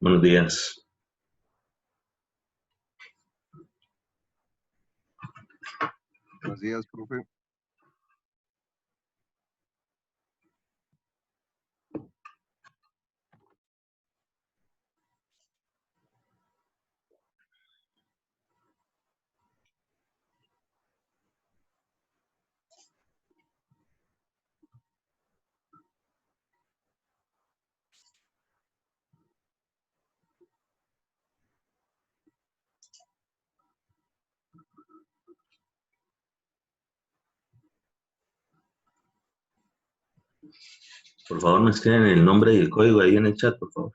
Buenos días. Buenos días, profe. Por favor, me escriben el nombre y el código ahí en el chat, por favor.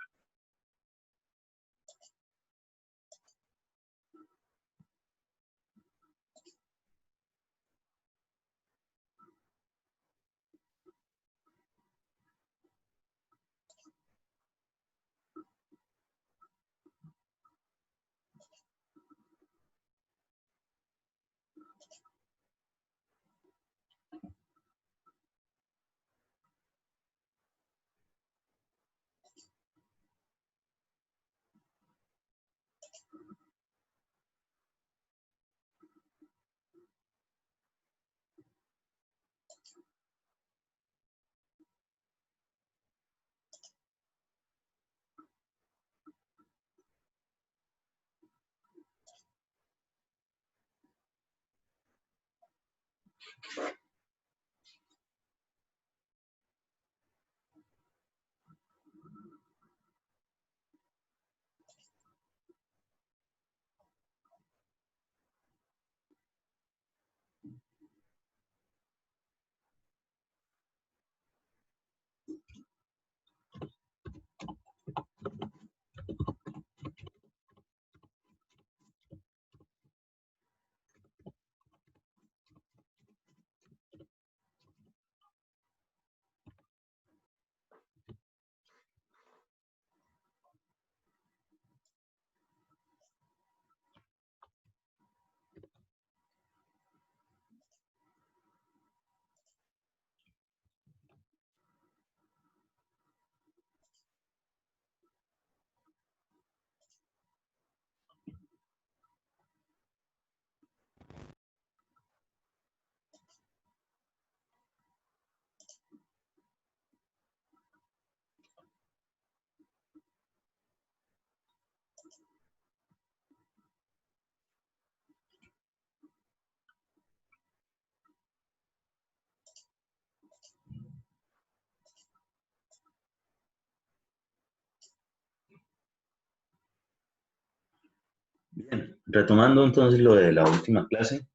Bien, retomando entonces lo de la última clase,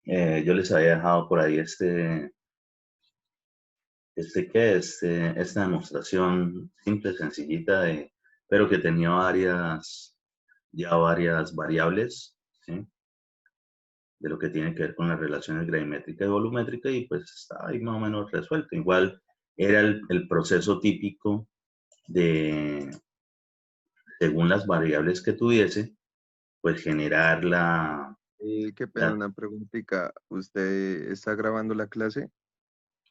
yo les había dejado por ahí esta demostración simple, sencillita, pero que tenía varias variables, ¿sí? De lo que tiene que ver con las relaciones gravimétrica y volumétrica, y pues estaba ahí más o menos resuelto. Igual era el proceso típico de, según las variables que tuviese, pues generar Qué pena, la una preguntita. ¿Usted está grabando la clase?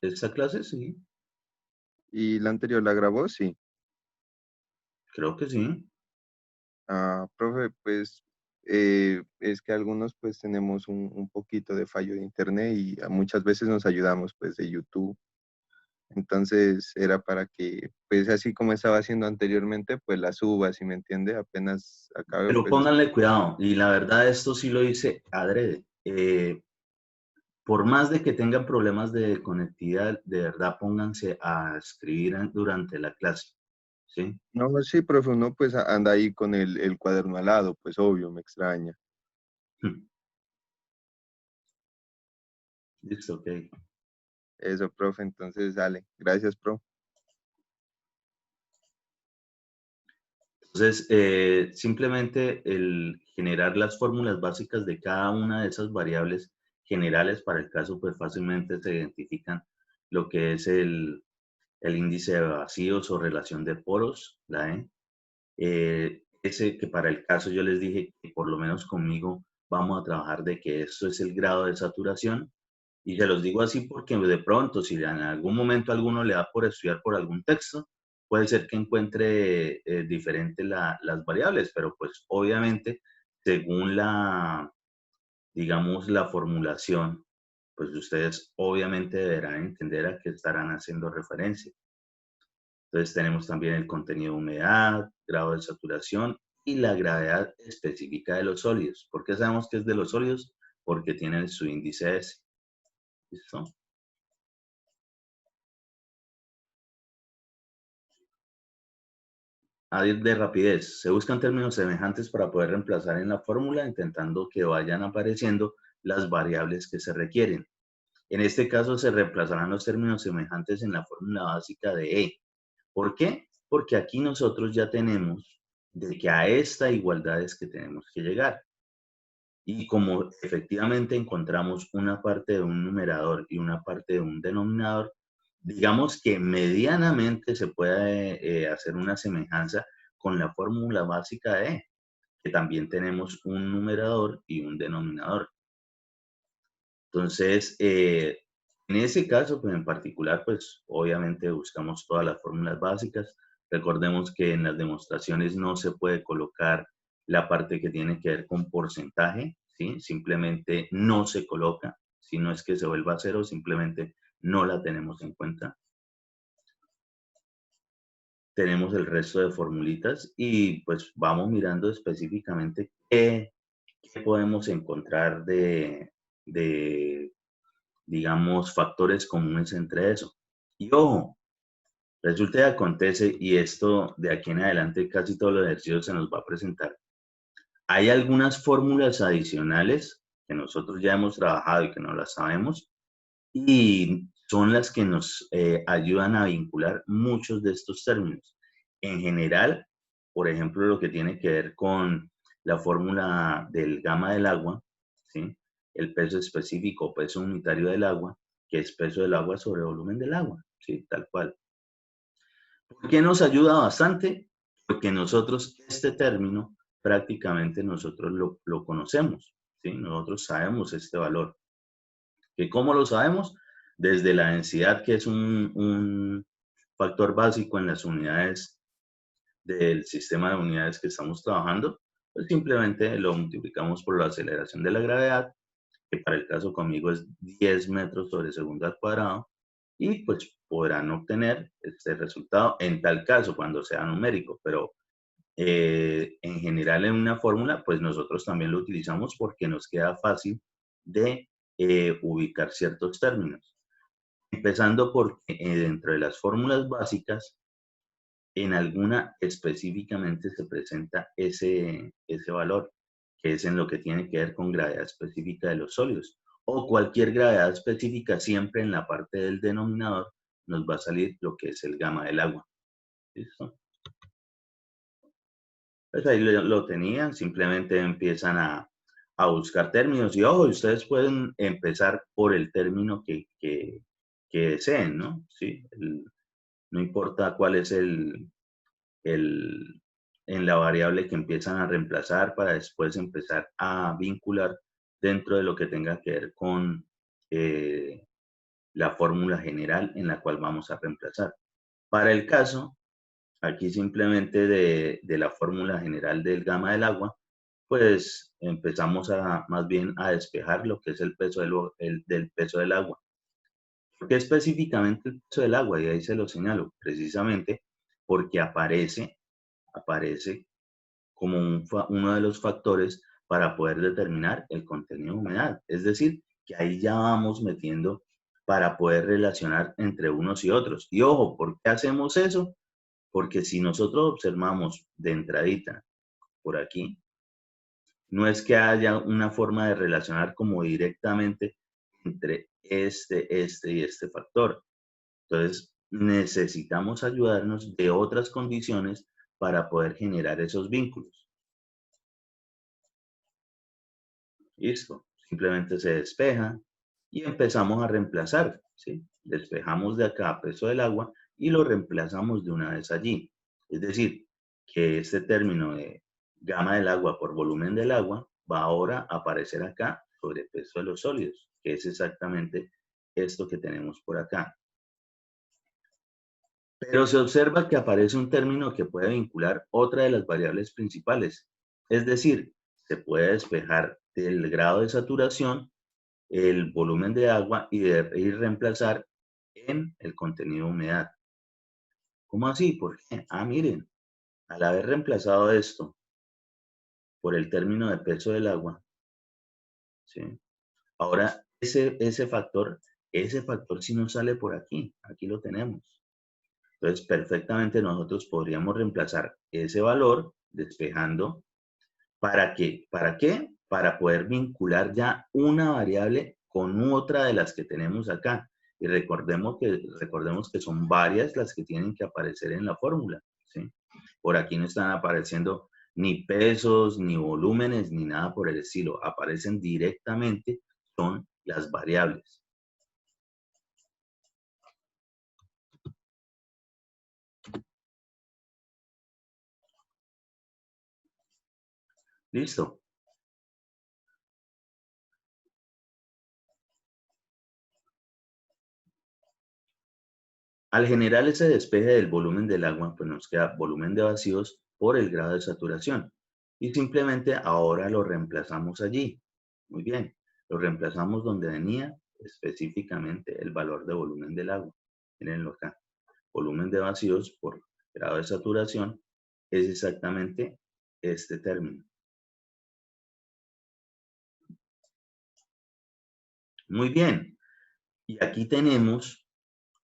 esta clase, sí, ¿Y la anterior la grabó? Sí. creo que sí. Ah, profe, pues es que algunos pues tenemos un poquito de fallo de internet y muchas veces nos ayudamos pues de YouTube. Entonces era para que, pues así como estaba haciendo anteriormente, pues la suba, si me entiende, apenas acabe Pero pues después. pónganle cuidado, y la verdad esto sí lo hice adrede. Por más de que tengan problemas de conectividad, de verdad pónganse a escribir durante la clase, ¿sí? No, sí, profe, uno pues anda ahí con el cuaderno al lado, pues obvio, me extraña. Listo, ok. Eso, profe, entonces dale. Gracias, profe. Entonces, simplemente el generar las fórmulas básicas de cada una de esas variables generales para el caso, pues fácilmente se identifican lo que es el índice de vacíos o relación de poros, la E. Ese que para el caso yo les dije que por lo menos conmigo vamos a trabajar de que esto es el grado de saturación. Y se los digo así porque de pronto, si en algún momento alguno le da por estudiar por algún texto, puede ser que encuentre diferentes las variables, pero pues obviamente según digamos, la formulación, pues ustedes obviamente deberán entender a qué estarán haciendo referencia. Entonces tenemos también el contenido de humedad, grado de saturación y la gravedad específica de los sólidos. ¿Por qué sabemos que es de los sólidos? Porque tienen su índice S. ¿Listo? A ir de rapidez. Se buscan términos semejantes para poder reemplazar en la fórmula, intentando que vayan apareciendo las variables que se requieren. En este caso se reemplazarán los términos semejantes en la fórmula básica de E. ¿Por qué? Porque aquí nosotros ya tenemos de que a esta igualdad es que tenemos que llegar. Y como efectivamente encontramos una parte de un numerador y una parte de un denominador, digamos que medianamente se puede hacer una semejanza con la fórmula básica de E, que también tenemos un numerador y un denominador. Entonces, en ese caso, pues en particular, pues obviamente buscamos todas las fórmulas básicas. Recordemos que en las demostraciones no se puede colocar la parte que tiene que ver con porcentaje, ¿sí? Simplemente no se coloca, si no es que se vuelva a cero, simplemente no la tenemos en cuenta. Tenemos el resto de formulitas y pues vamos mirando específicamente qué podemos encontrar de digamos, factores comunes entre eso. Y ojo, resulta y acontece, y esto de aquí en adelante casi todos los ejercicios se nos va a presentar. Hay algunas fórmulas adicionales que nosotros ya hemos trabajado y que no las sabemos, y son las que nos ayudan a vincular muchos de estos términos. En general, por ejemplo, lo que tiene que ver con la fórmula del gamma del agua, ¿sí? El peso específico o peso unitario del agua, que es peso del agua sobre volumen del agua, ¿sí? Tal cual. ¿Por qué nos ayuda bastante? Porque nosotros este término prácticamente nosotros lo conocemos, ¿sí? Nosotros sabemos este valor. ¿Que cómo lo sabemos? Desde la densidad, que es un factor básico en las unidades del sistema de unidades que estamos trabajando, pues simplemente lo multiplicamos por la aceleración de la gravedad, que para el caso conmigo es 10 metros sobre segundo al cuadrado, y pues podrán obtener este resultado en tal caso cuando sea numérico, pero en general en una fórmula, pues nosotros también lo utilizamos porque nos queda fácil de ubicar ciertos términos. Empezando porque dentro de las fórmulas básicas, en alguna específicamente se presenta ese valor, que es en lo que tiene que ver con gravedad específica de los sólidos. O cualquier gravedad específica, siempre en la parte del denominador nos va a salir lo que es el gamma del agua. ¿Listo? Pues ahí lo tenían, simplemente empiezan a buscar términos y ojo, ustedes pueden empezar por el término que deseen, ¿no? Sí, no importa cuál es el, en la variable que empiezan a reemplazar para después empezar a vincular dentro de lo que tenga que ver con la fórmula general en la cual vamos a reemplazar. Para el caso, aquí simplemente de la fórmula general del gamma del agua, pues empezamos más bien a despejar lo que es el peso del peso del agua. ¿Por qué específicamente el peso del agua? Y ahí se lo señalo, precisamente porque aparece como uno de los factores para poder determinar el contenido de humedad. Es decir, que ahí ya vamos metiendo para poder relacionar entre unos y otros. Y ojo, ¿por qué hacemos eso? Porque si nosotros observamos de entradita por aquí, no es que haya una forma de relacionar como directamente entre este y este factor. Entonces, necesitamos ayudarnos de otras condiciones para poder generar esos vínculos. Listo. Simplemente se despeja y empezamos a reemplazar, ¿sí? Despejamos de acá peso del agua y lo reemplazamos de una vez allí. Es decir, que este término de gama del agua por volumen del agua va ahora a aparecer acá sobre peso de los sólidos, que es exactamente esto que tenemos por acá. Pero se observa que aparece un término que puede vincular otra de las variables principales. Es decir, se puede despejar del grado de saturación, el volumen de agua y reemplazar en el contenido de humedad. ¿Cómo así? ¿Por qué? Ah, miren, al haber reemplazado esto por el término de peso del agua, ¿sí? Ahora ese factor sí nos sale por aquí lo tenemos. Entonces, perfectamente nosotros podríamos reemplazar ese valor despejando. ¿Para qué? ¿Para qué? Para poder vincular ya una variable con otra de las que tenemos acá. Y recordemos que son varias las que tienen que aparecer en la fórmula, ¿sí? Por aquí no están apareciendo ni pesos, ni volúmenes, ni nada por el estilo. Aparecen directamente, son las variables. ¿Listo? Al generar ese despeje del volumen del agua, pues nos queda volumen de vacíos por el grado de saturación. Y simplemente ahora lo reemplazamos allí. Muy bien, lo reemplazamos donde venía específicamente el valor de volumen del agua. Mirenlo acá. Volumen de vacíos por grado de saturación es exactamente este término. Muy bien. Y aquí tenemos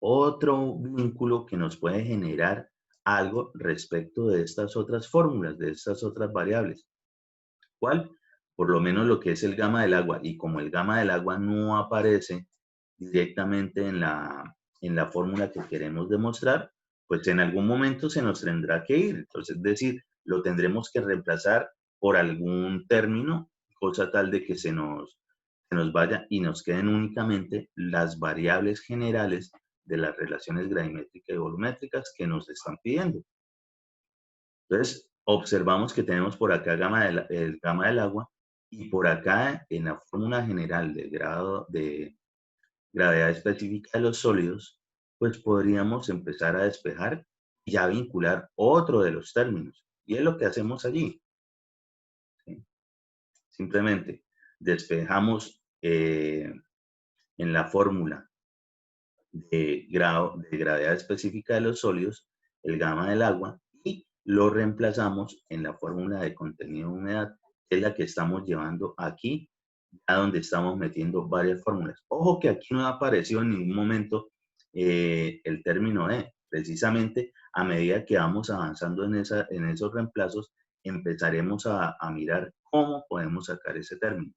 otro vínculo que nos puede generar algo respecto de estas otras fórmulas, de estas otras variables. ¿Cuál? Por lo menos lo que es el gamma del agua. Y como el gamma del agua no aparece directamente en la fórmula que queremos demostrar, pues en algún momento se nos tendrá que ir. Entonces, es decir, lo tendremos que reemplazar por algún término, cosa tal de que se nos vaya y nos queden únicamente las variables generales de las relaciones gravimétricas y volumétricas que nos están pidiendo. Entonces, observamos que tenemos por acá el gamma del agua y por acá en la fórmula general del grado de gravedad específica de los sólidos, pues podríamos empezar a despejar y ya vincular otro de los términos. Y es lo que hacemos allí, ¿sí? Simplemente despejamos en la fórmula de grado de gravedad específica de los sólidos el gamma del agua y lo reemplazamos en la fórmula de contenido de humedad, que es la que estamos llevando aquí, a donde estamos metiendo varias fórmulas. Ojo que aquí no ha aparecido en ningún momento el término E. Precisamente a medida que vamos avanzando en esos reemplazos, empezaremos a mirar cómo podemos sacar ese término.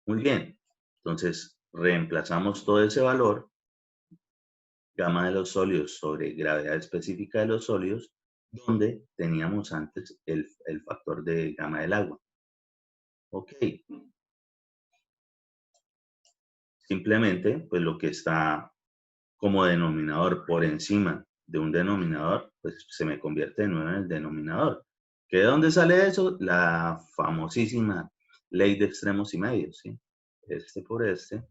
Muy bien, entonces reemplazamos todo ese valor, gamma de los sólidos sobre gravedad específica de los sólidos, donde teníamos antes el factor de gamma del agua. Ok, simplemente pues lo que está como denominador por encima de un denominador, pues se me convierte de nuevo en el denominador. ¿Que de dónde sale eso? La famosísima ley de extremos y medios, ¿sí? Este por este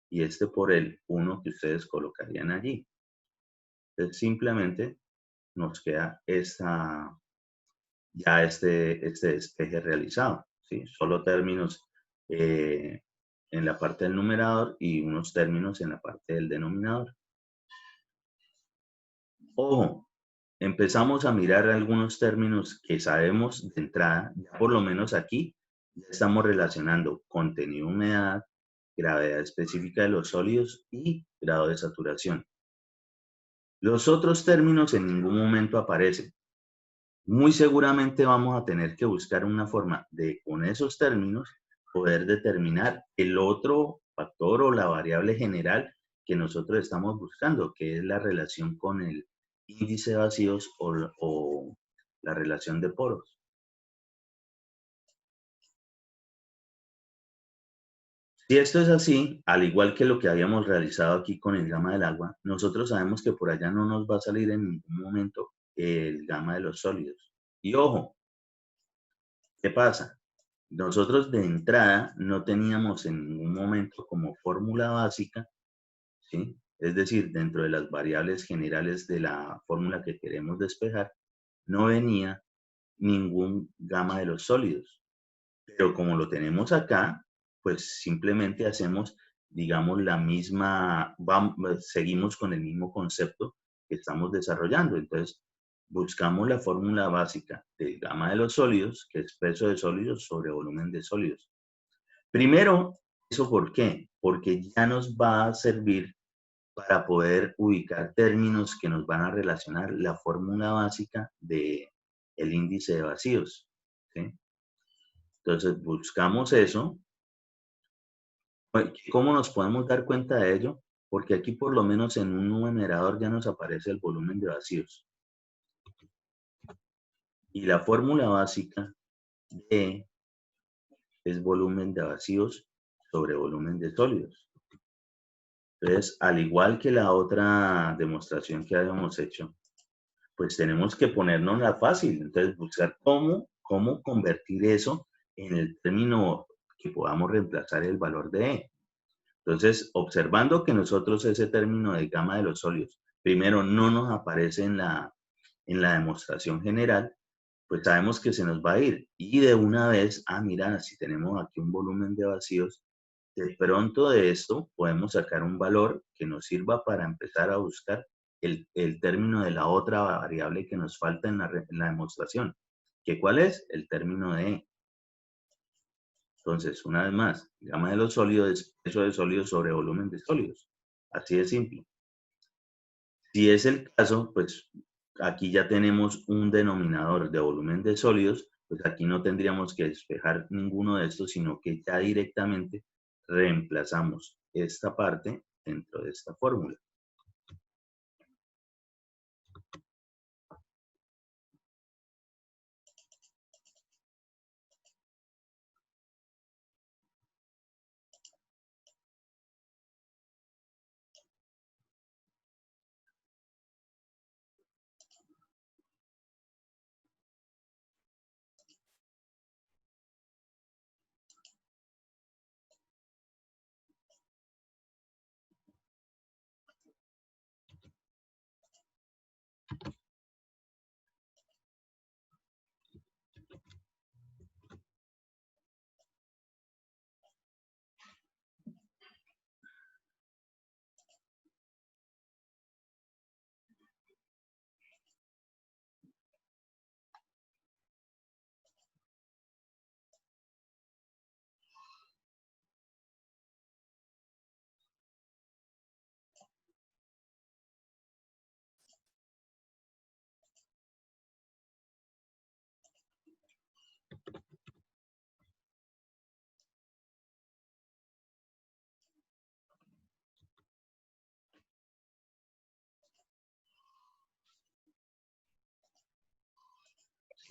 y este por el 1 que ustedes colocarían allí. Entonces simplemente nos queda este despeje realizado, ¿sí? Solo términos eh, en la parte del numerador y unos términos en la parte del denominador. Ojo, empezamos a mirar algunos términos que sabemos de entrada, ya por lo menos aquí ya estamos relacionando contenido de humedad, gravedad específica de los sólidos y grado de saturación. Los otros términos en ningún momento aparecen. Muy seguramente vamos a tener que buscar una forma de, con esos términos, poder determinar el otro factor o la variable general que nosotros estamos buscando, que es la relación con el índice de vacíos o la relación de poros. Si esto es así, al igual que lo que habíamos realizado aquí con el gamma del agua, nosotros sabemos que por allá no nos va a salir en ningún momento el gamma de los sólidos. Y ojo, ¿qué pasa? Nosotros de entrada no teníamos en ningún momento como fórmula básica, ¿sí? Es decir, dentro de las variables generales de la fórmula que queremos despejar, no venía ningún gamma de los sólidos. Pero como lo tenemos acá, pues simplemente hacemos, digamos, la misma, seguimos con el mismo concepto que estamos desarrollando. Entonces, buscamos la fórmula básica del gamma de los sólidos, que es peso de sólidos sobre volumen de sólidos. Primero, ¿eso por qué? Porque ya nos va a servir para poder ubicar términos que nos van a relacionar la fórmula básica del índice de vacíos. ¿Sí? Entonces, buscamos eso. ¿Cómo nos podemos dar cuenta de ello? Porque aquí por lo menos en un numerador ya nos aparece el volumen de vacíos. Y la fórmula básica de es volumen de vacíos sobre volumen de sólidos. Entonces, al igual que la otra demostración que habíamos hecho, pues tenemos que ponernos la fácil. Entonces, buscar cómo convertir eso en el término que podamos reemplazar el valor de E. Entonces, observando que nosotros ese término de gamma de los sólidos, primero no nos aparece en la demostración general, pues sabemos que se nos va a ir. Y de una vez, mira, si tenemos aquí un volumen de vacíos, de pronto de esto podemos sacar un valor que nos sirva para empezar a buscar el término de la otra variable que nos falta en la demostración. ¿Que cuál es? El término de E. Entonces, una vez más, gamma de los sólidos es peso de sólidos sobre volumen de sólidos. Así de simple. Si es el caso, pues aquí ya tenemos un denominador de volumen de sólidos, pues aquí no tendríamos que despejar ninguno de estos, sino que ya directamente reemplazamos esta parte dentro de esta fórmula.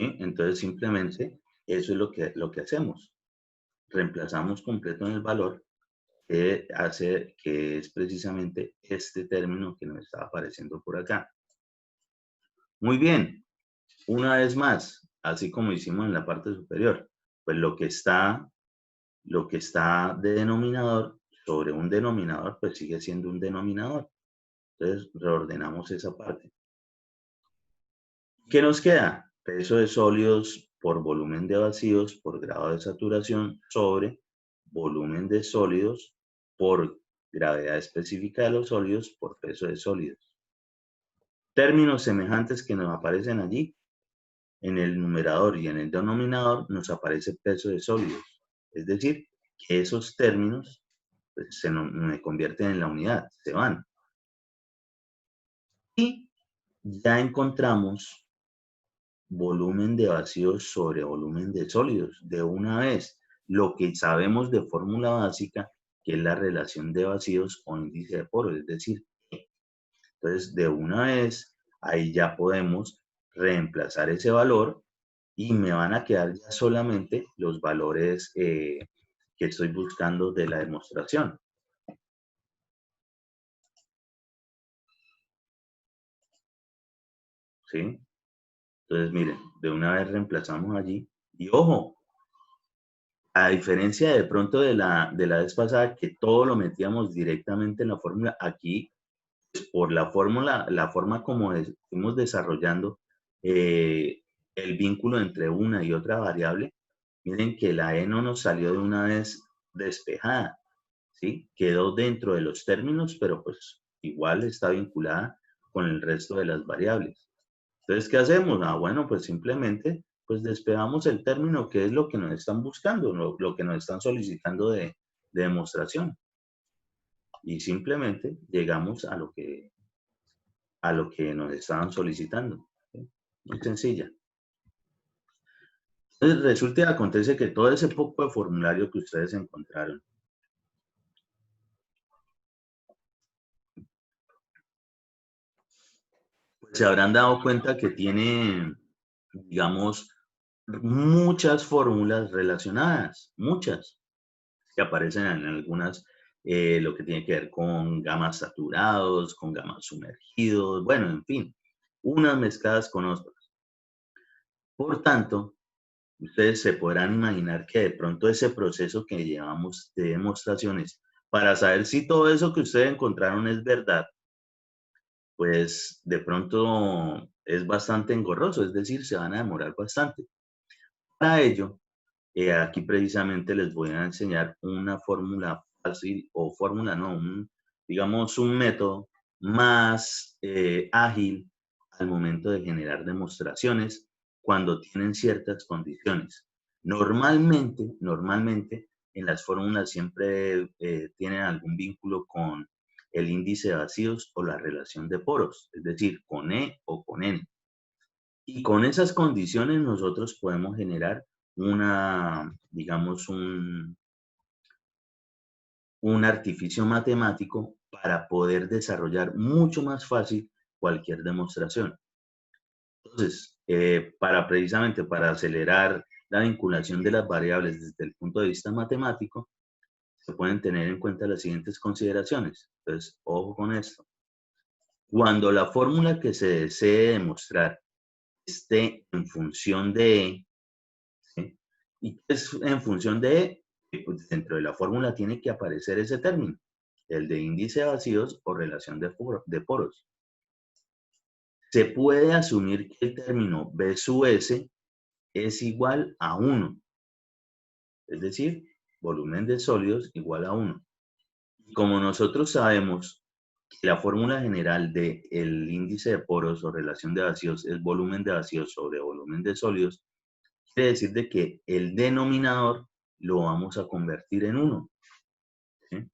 ¿Sí? Entonces, simplemente eso es lo que hacemos. Reemplazamos completo en el valor que hace que es precisamente este término que nos está apareciendo por acá. Muy bien, una vez más, así como hicimos en la parte superior, pues lo que está de denominador sobre un denominador, pues sigue siendo un denominador. Entonces, reordenamos esa parte. ¿Qué nos queda? Peso de sólidos por volumen de vacíos por grado de saturación sobre volumen de sólidos por gravedad específica de los sólidos por peso de sólidos. Términos semejantes que nos aparecen allí, en el numerador y en el denominador nos aparece peso de sólidos. Es decir, que esos términos pues, me convierten en la unidad, se van. Y ya encontramos volumen de vacíos sobre volumen de sólidos. De una vez, lo que sabemos de fórmula básica, que es la relación de vacíos o índice de poro, es decir, entonces de una vez, ahí ya podemos reemplazar ese valor y me van a quedar ya solamente los valores que estoy buscando de la demostración. ¿Sí? Entonces, miren, de una vez reemplazamos allí. Y ojo, a diferencia de pronto de la vez pasada, que todo lo metíamos directamente en la fórmula, aquí por la fórmula, la forma como fuimos desarrollando eh, el vínculo entre una y otra variable, miren que la E no nos salió de una vez despejada, ¿sí? Quedó dentro de los términos, pero pues igual está vinculada con el resto de las variables. Entonces, ¿qué hacemos? Ah, bueno, pues simplemente pues despejamos el término que es lo que nos están buscando, lo que nos están solicitando de demostración. Y simplemente llegamos a lo que nos estaban solicitando. ¿Sí? Muy sencilla. Entonces, resulta y acontece que todo ese poco de formulario que ustedes encontraron, pues se habrán dado cuenta que tiene, digamos, muchas fórmulas relacionadas, muchas, que aparecen en algunas, lo que tiene que ver con gamas saturados, con gamas sumergidos, bueno, en fin, unas mezcladas con otras. Por tanto, ustedes se podrán imaginar que de pronto ese proceso que llevamos de demostraciones para saber si todo eso que ustedes encontraron es verdad, pues de pronto es bastante engorroso, es decir, se van a demorar bastante. Para ello, aquí precisamente les voy a enseñar una fórmula fácil o fórmula, no, digamos un método más ágil al momento de generar demostraciones cuando tienen ciertas condiciones. Normalmente en las fórmulas siempre tienen algún vínculo con el índice de vacíos o la relación de poros, es decir, con E o con N. Y con esas condiciones nosotros podemos generar digamos, un artificio matemático para poder desarrollar mucho más fácil cualquier demostración. Entonces, precisamente para acelerar la vinculación de las variables desde el punto de vista matemático, se pueden tener en cuenta las siguientes consideraciones. Entonces, ojo con esto. Cuando la fórmula que se desee demostrar esté en función de E, ¿sí? ¿Y qué es en función de E? Pues dentro de la fórmula tiene que aparecer ese término, el de índice de vacíos o relación de poros. Se puede asumir que el término B sub S es igual a 1, es decir, volumen de sólidos igual a 1. Y como nosotros sabemos que la fórmula general del índice de poros o relación de vacíos es volumen de vacíos sobre volumen de sólidos, quiere decir de que el denominador lo vamos a convertir en 1. ¿Sí?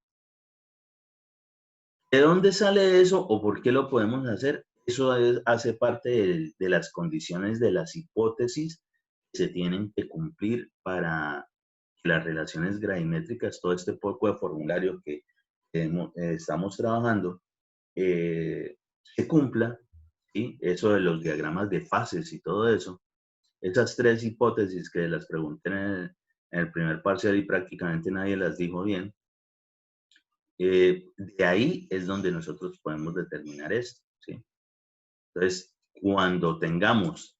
¿De dónde sale eso o por qué lo podemos hacer? Eso hace parte de las condiciones de las hipótesis que se tienen que cumplir para que las relaciones gravimétricas, todo este poco de formulario que estamos trabajando, se cumpla. ¿Sí? Eso de los diagramas de fases y todo eso. Esas tres hipótesis que las pregunté en el primer parcial y prácticamente nadie las dijo bien, de ahí es donde nosotros podemos determinar esto, ¿sí? Entonces, cuando tengamos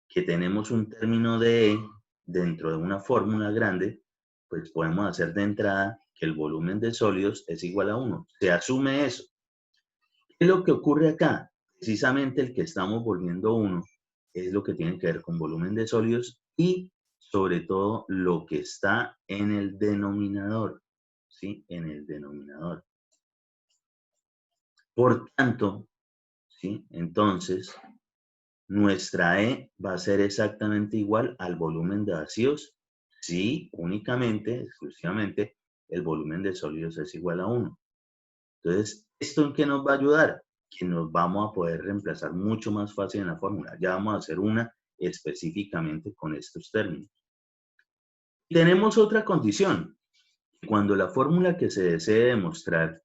que tenemos un término de E dentro de una fórmula grande, pues podemos hacer de entrada que el volumen de sólidos es igual a 1. Se asume eso. ¿Qué es lo que ocurre acá? Precisamente el que estamos volviendo 1 es lo que tiene que ver con volumen de sólidos y sobre todo lo que está en el denominador, ¿sí? En el denominador. Por tanto, ¿sí? Entonces, nuestra E va a ser exactamente igual al volumen de vacíos si únicamente, exclusivamente, el volumen de sólidos es igual a 1. Entonces, ¿esto en qué nos va a ayudar? Que nos vamos a poder reemplazar mucho más fácil en la fórmula. Ya vamos a hacer una específicamente con estos términos. Tenemos otra condición. Cuando la fórmula que se desee demostrar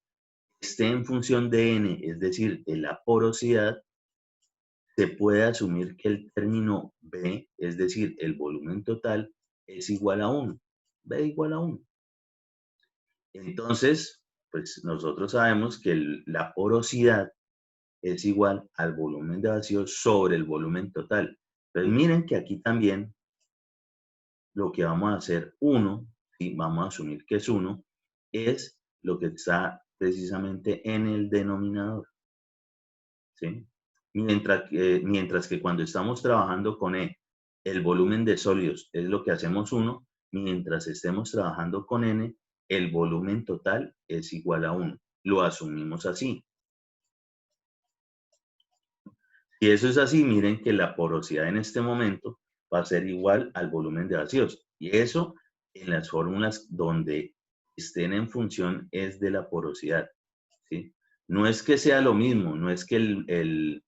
esté en función de n, es decir, de la porosidad, se puede asumir que el término B, es decir, el volumen total, es igual a 1. B igual a 1. Entonces, pues nosotros sabemos que la porosidad es igual al volumen de vacío sobre el volumen total. Entonces miren que aquí también lo que vamos a hacer 1, y vamos a asumir que es 1, es lo que está precisamente en el denominador. ¿sí? Mientras que cuando estamos trabajando con E, el volumen de sólidos es lo que hacemos 1, mientras estemos trabajando con N, el volumen total es igual a 1. Lo asumimos así. Si eso es así, miren que la porosidad en este momento va a ser igual al volumen de vacíos. Y eso en las fórmulas donde estén en función es de la porosidad, ¿sí? No es que sea lo mismo, no es que el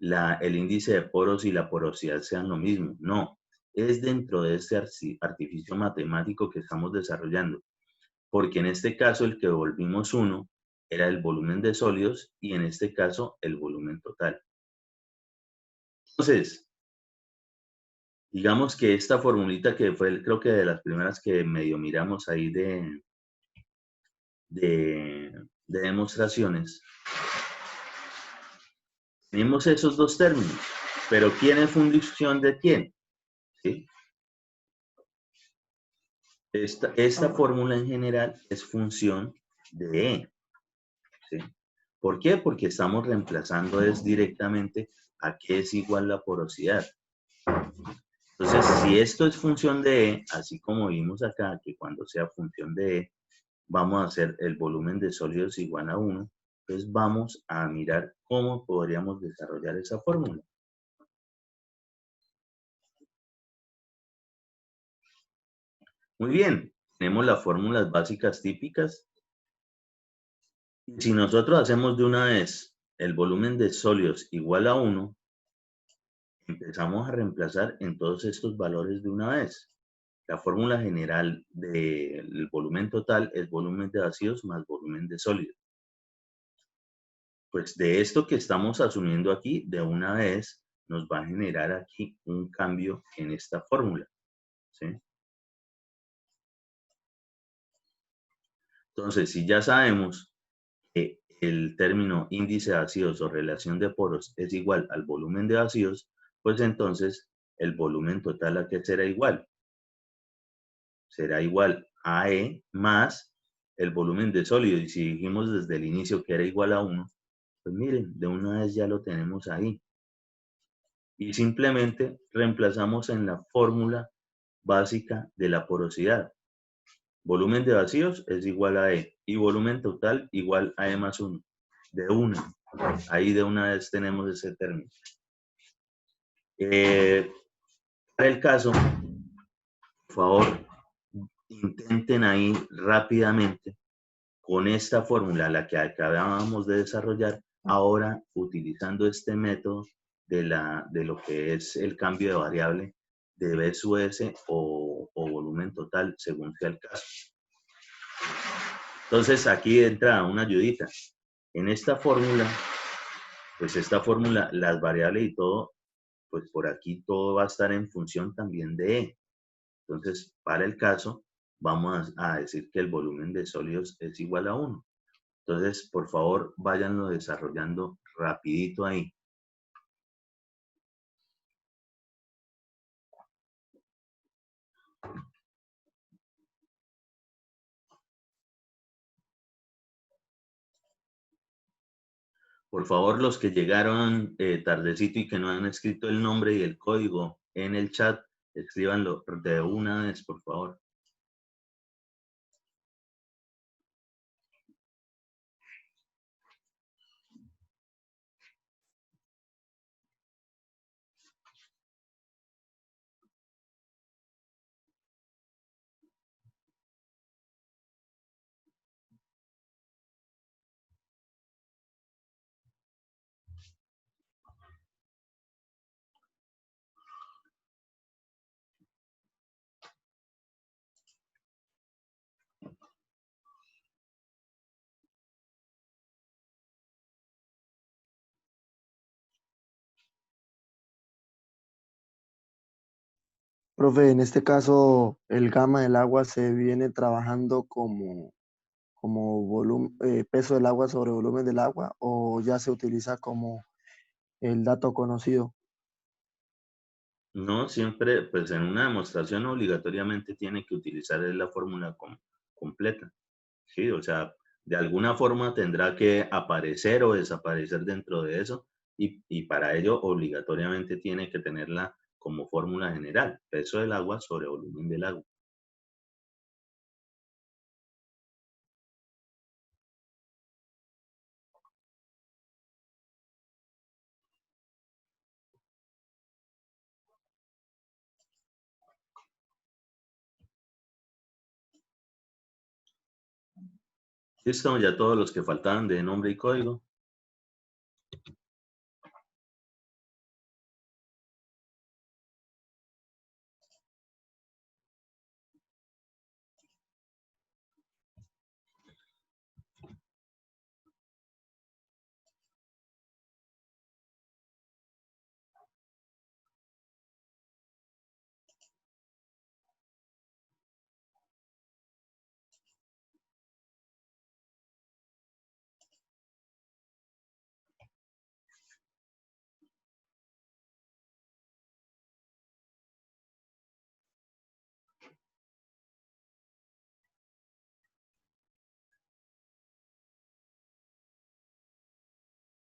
índice de poros y la porosidad sean lo mismo, no. Es dentro de este artificio matemático que estamos desarrollando. Porque en este caso el que volvimos 1 era el volumen de sólidos y en este caso el volumen total. Entonces, digamos que esta formulita que fue creo que de las primeras que medio miramos ahí de demostraciones, tenemos esos dos términos, pero ¿quién es función de quién? ¿Sí? Esta fórmula en general es función de E. ¿Sí? ¿Por qué? Porque estamos reemplazando directamente a qué es igual la porosidad. Entonces, si esto es función de E, así como vimos acá, que cuando sea función de E, vamos a hacer el volumen de sólidos igual a 1, entonces vamos a mirar cómo podríamos desarrollar esa fórmula. Muy bien, tenemos las fórmulas básicas típicas. Si nosotros hacemos de una vez el volumen de sólidos igual a 1, empezamos a reemplazar en todos estos valores de una vez. La fórmula general del volumen total es volumen de vacíos más volumen de sólidos. Pues de esto que estamos asumiendo aquí, de una vez nos va a generar aquí un cambio en esta fórmula, ¿sí? Entonces, si ya sabemos que el término índice de vacíos o relación de poros es igual al volumen de vacíos, pues entonces el volumen total ¿a qué será igual? Será igual a E más el volumen de sólido. Y si dijimos desde el inicio que era igual a 1, pues miren, de una vez ya lo tenemos ahí. Y simplemente reemplazamos en la fórmula básica de la porosidad. Volumen de vacíos es igual a E y volumen total igual a E más 1. De una. Ahí de una vez tenemos ese término. Para el caso, por favor, intenten ahí rápidamente con esta fórmula, la que acabábamos de desarrollar, ahora utilizando este método de lo que es el cambio de variable de B sub S o volumen total, según sea el caso. Entonces, aquí entra una ayudita. En esta fórmula, pues esta fórmula, las variables y todo, pues por aquí todo va a estar en función también de E. Entonces, para el caso, vamos a decir que el volumen de sólidos es igual a 1. Entonces, por favor, váyanlo desarrollando rapidito ahí. Por favor, los que llegaron tardecito y que no han escrito el nombre y el código en el chat, escríbanlo de una vez, por favor. Profe, en este caso, el gamma del agua se viene trabajando como peso del agua sobre volumen del agua o ya se utiliza como el dato conocido. No siempre, pues en una demostración obligatoriamente tiene que utilizar la fórmula completa. ¿Sí? O sea, de alguna forma tendrá que aparecer o desaparecer dentro de eso y para ello obligatoriamente tiene que tenerla como fórmula general, peso del agua sobre volumen del agua. Listo, ya todos los que faltaban de nombre y código.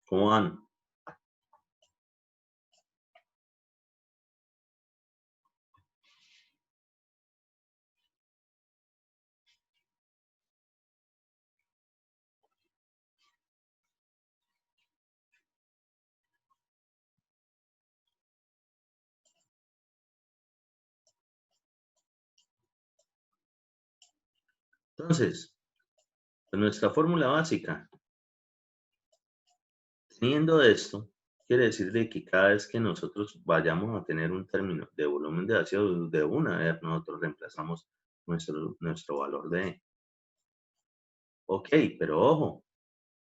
¿Cómo van? Entonces, pues nuestra fórmula básica, teniendo esto, quiere decir de que cada vez que nosotros vayamos a tener un término de volumen de vacío de una vez, nosotros reemplazamos nuestro valor de E. Ok, pero ojo,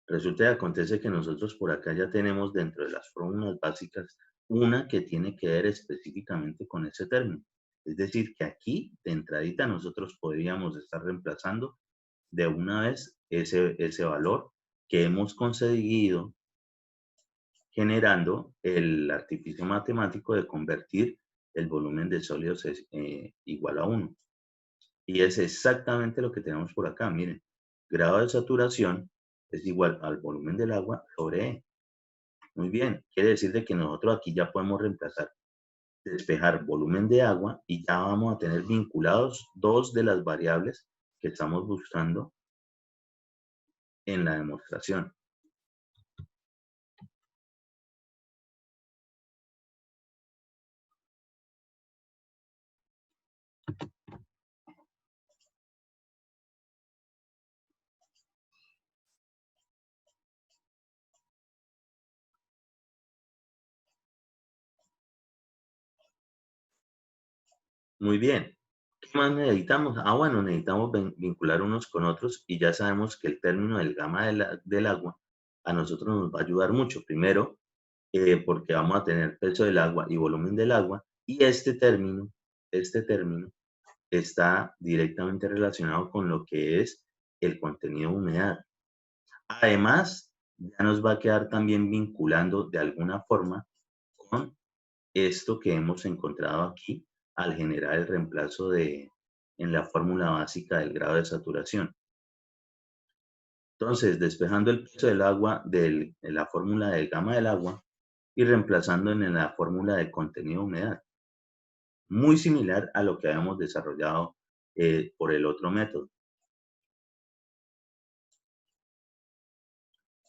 resulta y acontece que nosotros por acá ya tenemos dentro de las fórmulas básicas una que tiene que ver específicamente con ese término. Es decir, que aquí de entradita nosotros podríamos estar reemplazando de una vez ese valor que hemos conseguido generando el artificio matemático de convertir el volumen de sólidos igual a 1. Y es exactamente lo que tenemos por acá. Miren, grado de saturación es igual al volumen del agua sobre E. Muy bien, quiere decir de que nosotros aquí ya podemos reemplazar, despejar volumen de agua y ya vamos a tener vinculados dos de las variables que estamos buscando en la demostración. Muy bien. ¿Qué más necesitamos? Ah, bueno, necesitamos vincular unos con otros y ya sabemos que el término del gamma del agua a nosotros nos va a ayudar mucho. Primero, porque vamos a tener peso del agua y volumen del agua y este término está directamente relacionado con lo que es el contenido de humedad. Además, ya nos va a quedar también vinculando de alguna forma con esto que hemos encontrado aquí al generar el reemplazo en la fórmula básica del grado de saturación. Entonces, despejando el peso del agua de la fórmula del gamma del agua y reemplazando en la fórmula de contenido de humedad. Muy similar a lo que habíamos desarrollado por el otro método.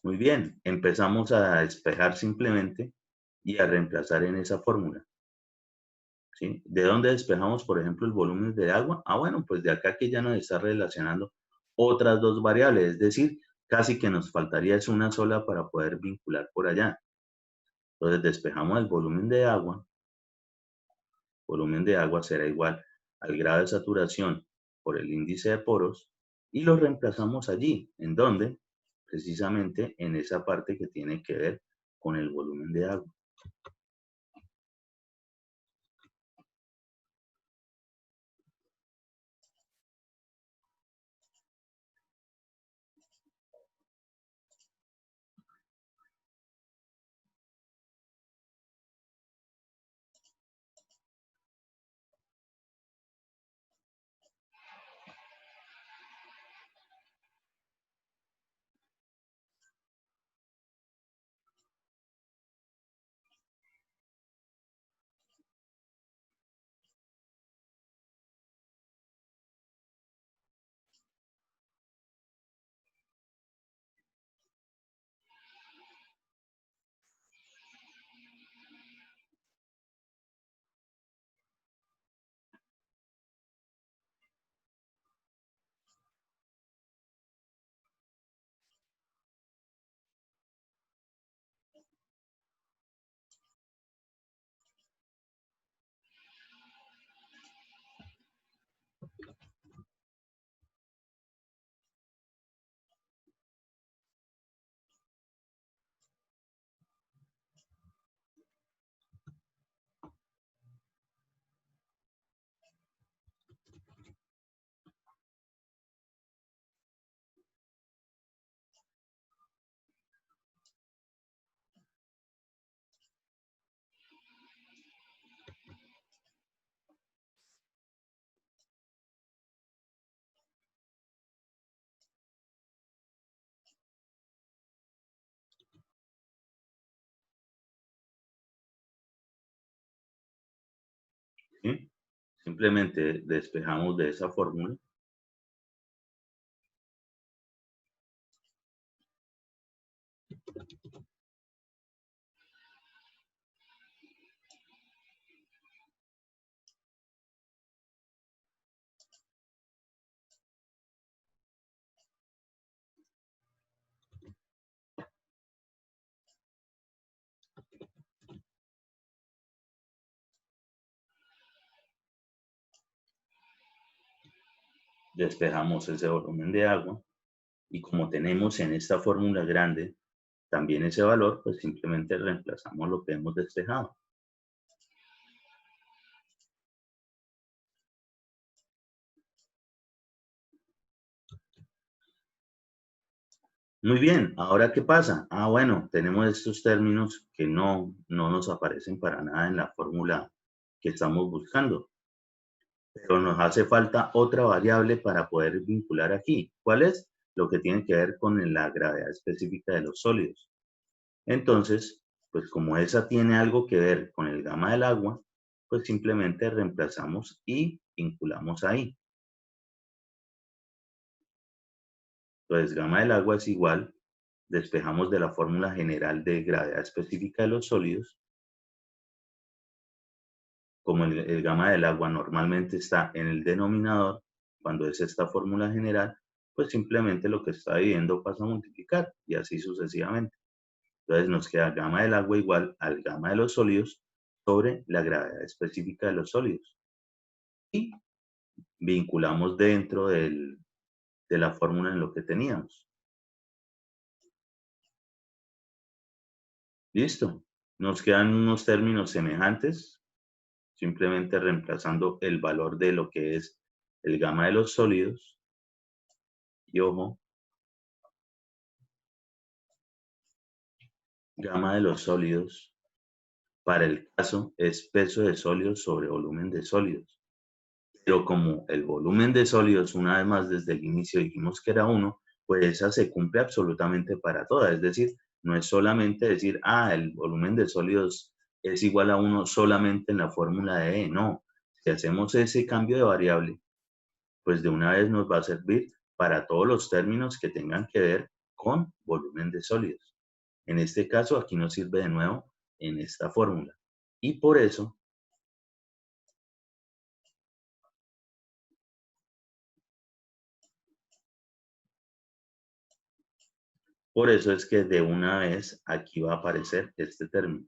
Muy bien, empezamos a despejar simplemente y a reemplazar en esa fórmula. ¿Sí? ¿De dónde despejamos, por ejemplo, el volumen de agua? Ah, bueno, pues de acá que ya nos está relacionando otras dos variables, es decir, casi que nos faltaría es una sola para poder vincular por allá. Entonces despejamos el volumen de agua será igual al grado de saturación por el índice de poros y lo reemplazamos allí, ¿en dónde? Precisamente en esa parte que tiene que ver con el volumen de agua. ¿sí? Simplemente despejamos de esa fórmula. Despejamos ese volumen de agua y como tenemos en esta fórmula grande también ese valor, pues simplemente reemplazamos lo que hemos despejado. Muy bien, ¿ahora qué pasa? Bueno, tenemos estos términos que no nos aparecen para nada en la fórmula que estamos buscando, pero nos hace falta otra variable para poder vincular aquí. ¿Cuál es? Lo que tiene que ver con la gravedad específica de los sólidos. Entonces, pues como esa tiene algo que ver con el gamma del agua, pues simplemente reemplazamos y vinculamos ahí. Entonces, gamma del agua es igual, despejamos de la fórmula general de gravedad específica de los sólidos. Como el gamma del agua normalmente está en el denominador, cuando es esta fórmula general, pues simplemente lo que está dividiendo pasa a multiplicar y así sucesivamente. Entonces nos queda gamma del agua igual al gamma de los sólidos sobre la gravedad específica de los sólidos. Y vinculamos dentro de la fórmula en lo que teníamos. Listo. Nos quedan unos términos semejantes, simplemente reemplazando el valor de lo que es el gamma de los sólidos. Y ojo, gamma de los sólidos para el caso es peso de sólidos sobre volumen de sólidos. Pero como el volumen de sólidos, una vez más desde el inicio dijimos que era 1, pues esa se cumple absolutamente para todas. Es decir, no es solamente decir, el volumen de sólidos es igual a 1 solamente en la fórmula de E. No, si hacemos ese cambio de variable, pues de una vez nos va a servir para todos los términos que tengan que ver con volumen de sólidos. En este caso, aquí nos sirve de nuevo en esta fórmula. Y por eso es que de una vez aquí va a aparecer este término.